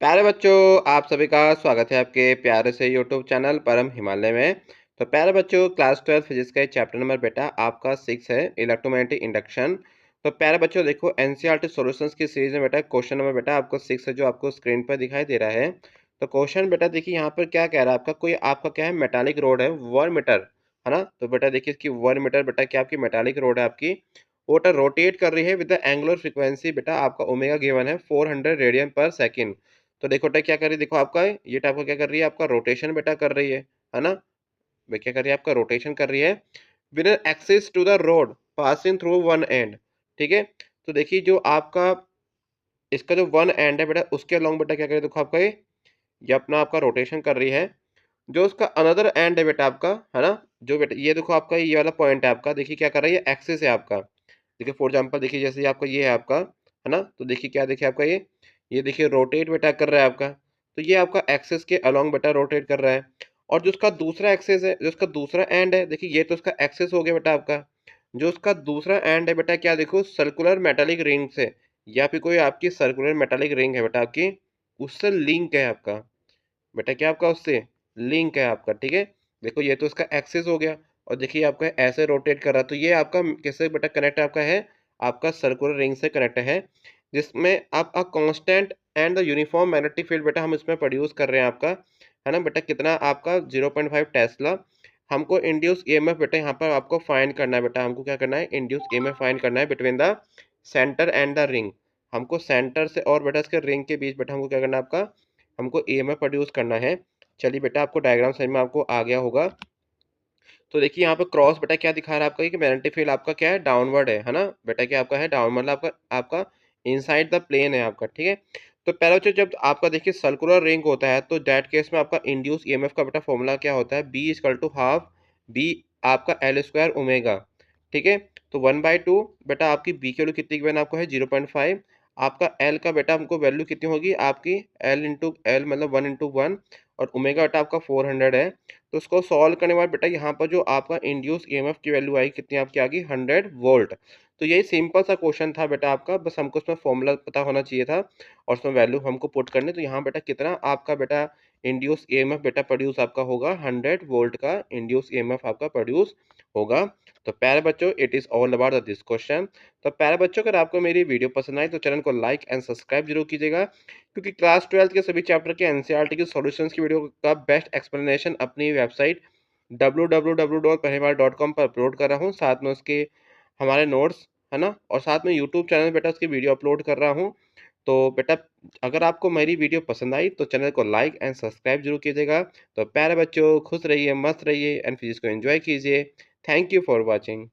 प्यारे बच्चों, आप सभी का स्वागत है आपके प्यारे से यूट्यूब चैनल परम हिमालय में। तो प्यारे बच्चों, क्लास 12 फिजिक्स का चैप्टर नंबर बेटा आपका 6 है, इलेक्ट्रोमैग्नेटिक इंडक्शन। तो प्यारे बच्चों देखो, एनसीईआरटी सॉल्यूशंस की सीरीज में बेटा क्वेश्चन नंबर बेटा आपको 6 है, जो आपको स्क्रीन पर दिखाई दे रहा है। तो क्वेश्चन बेटा देखिए यहाँ पर क्या कह रहा है, आपका क्या है, मेटालिक रोड है 1 मीटर, है ना। तो बेटा देखिए इसकी 1 मीटर बेटा क्या आपकी मेटालिक रोड है आपकी, वो रोटेट कर रही है विद द एंगुलर फ्रीक्वेंसी बेटा आपका ओमेगा गिवन है 400 रेडियन पर सेकंड। तो देखो बेटा क्या कर रही है, देखो आपका ये टाइप का क्या कर रही है, आपका रोटेशन बेटा कर रही है ना। वे क्या कर रही है, आपका रोटेशन कर रही है with axis to the rod passing through one end. ठीक है। तो देखिए जो आपका इसका जो वन एंड है बेटा, उसके अलोंग बेटा क्या कर रही है, देखो आपका ये अपना आपका रोटेशन कर रही है। जो उसका अनदर एंड है बेटा आपका, है ना, जो बेटा ये देखो आपका ये वाला पॉइंट है आपका, देखिए क्या कर रहा है, ये एक्सिस है आपका। देखिए फॉर एग्जांपल देखिए जैसे ये आपका ये है आपका, है ना। तो देखिए क्या, देखिए आपका ये देखिए रोटेट बेटा कर रहा है आपका। तो ये आपका एक्सिस के अलोंग बेटा रोटेट कर रहा है। और जो उसका दूसरा एक्सिस है, जो उसका दूसरा एंड है, देखिए ये तो उसका एक्सिस हो गया बेटा आपका। जो उसका दूसरा एंड है बेटा क्या, देखो सर्कुलर मेटालिक रिंग से, या फिर कोई आपकी सर्कुलर मेटालिक रिंग है बेटा आपकी, उससे लिंक है आपका। बेटा क्या आपका उससे लिंक है आपका। ठीक है। देखो ये तो उसका एक्सिस हो गया, और देखिए आपका ऐसे रोटेट कर रहा है। तो ये आपका किससे बेटा कनेक्ट आपका है, आपका सर्कुलर रिंग से कनेक्ट है, जिसमें आप constant and the uniform magnetic field बेटा हम इसमें प्रोड्यूस कर रहे हैं आपका, है ना बेटा, कितना आपका 0.5 टेस्ला। हमको इंड्यूस ईएमएफ बेटा यहाँ पर आपको फाइंड करना है बेटा, हमको क्या करना है, इंड्यूस ईएमएफ फाइंड करना है between the centre and the ring. हमको सेंटर से और बेटा इसके रिंग के बीच बेटा हमको क्या करना है, आपका हमको ईएमएफ प्रोड्यूस करना है। चलिए बेटा आपको डायग्राम समझ में आपको आ गया होगा। तो देखिए यहाँ पे क्रॉस बेटा क्या दिखा रहा है आपका, कि मैग्नेटिक फील्ड आपका क्या है, डाउनवर्ड है ना बेटा, क्या आपका है डाउन, मतलब आपका आपका इनसाइड द प्लेन है आपका। ठीक है। तो पहला बच्चों जब आपका देखिए सर्कुलर रिंग होता है, तो दैट केस में आपका इंड्यूस ईएमएफ का बेटा फॉर्मूला क्या होता है, b is equal to half b आपका एल स्क्वायर ओमेगा। ठीक है। तो 1/2 बेटा आपकी बी की वैल्यू कितनी गिवन आपको है, 0.5। आपका एल का बेटा हमको वैल्यू कितनी होगी आपकी, एल इंटू एल मतलब 1 इंटू 1, और ओमेगा बेटा आपका 400 है। तो उसको सॉल्व करने के बाद बेटा यहाँ पर जो आपका इंड्यूस ईएमएफ की वैल्यू आई कितनी आपकी आ गई, 100 वोल्ट। तो यही सिंपल सा क्वेश्चन था बेटा आपका, बस हमको उसमें फॉर्मूला पता होना चाहिए था, और उसमें वैल्यू हमको पुट करनी। तो यहाँ बेटा कितना आपका बेटा इंड्यूस ईएमएफ बेटा प्रोड्यूस आपका होगा, 100 वोल्ट का इंड्यूस ईएमएफ आपका प्रोड्यूस होगा। तो प्यारे बच्चों, it is all about this question. तो प्यारे बच्चों, अगर आपको मेरी वीडियो पसंद आई तो चैनल को लाइक एंड सब्सक्राइब जरूर कीजिएगा, क्योंकि क्लास 12 के सभी चैप्टर के एनसीईआरटी के सॉल्यूशंस की वीडियो का बेस्ट एक्सप्लेनेशन अपनी वेबसाइट www.pahimar.com पर अपलोड कर रहा हूँ। साथ में उसके हमारे नोट्स, है ना, और साथ में यूट्यूब चैनल बेटा उसकी वीडियो अपलोड कर रहा हूँ। तो बेटा अगर आपको मेरी वीडियो पसंद आई तो चैनल को लाइक एंड सब्सक्राइब जरूर कीजिएगा। तो प्यारे बच्चों, खुश रहिए, मस्त रहिए एंड फिजिक्स को एंजॉय कीजिए। Thank you for watching.